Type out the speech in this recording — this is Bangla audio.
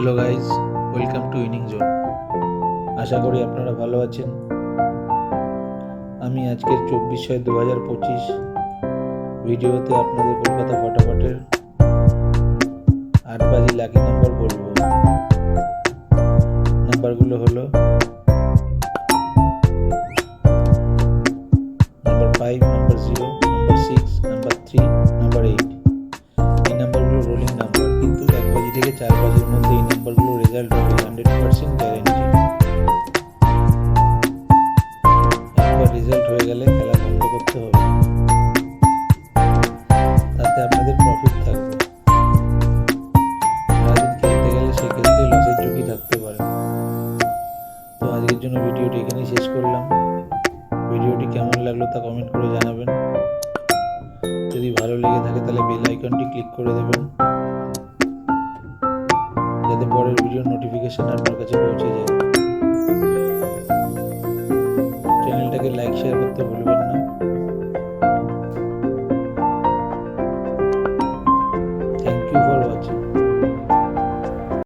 Hello guys, welcome to winning zone. আশা করি আপনারা ভালো আছেন। আমি আজকের 24/6/2025 ভিডিওতে আপনাদের কলকাতা ফটাফটের 8 বাজি লাকি নাম্বার বলবো। নাম্বারগুলো হলো number 5, number 0, number 6, number 3, number 8। এই নাম্বারগুলো রোলিং নাম্বার, কিন্তু 1 বাজি থেকে 4 বাজির মধ্যে এই নাম্বারগুলো রেজাল্ট হবে 100% গ্যারেন্টি। একবার রেজাল্ট হয়ে গেলে খেলা বন্ধ করতে হবে, তাতে আপনাদের প্রফিট থাকবে। সারাদিন খেলতে গেলে সেক্ষেত্রে লসের ঝুঁকি থাকতে পারে। তো আজকের জন্য ভিডিওটি এখানেই শেষ করলাম। ভিডিওটি কেমন লাগলো তা কমেন্ট করে জানাবেন। যদি ভালো লেগে থাকে তাহলে বেল আইকনটি ক্লিক করে দেবেন, যাতে পরের ভিডিওর নোটিফিকেশন আপনার কাছে পৌঁছে যায়।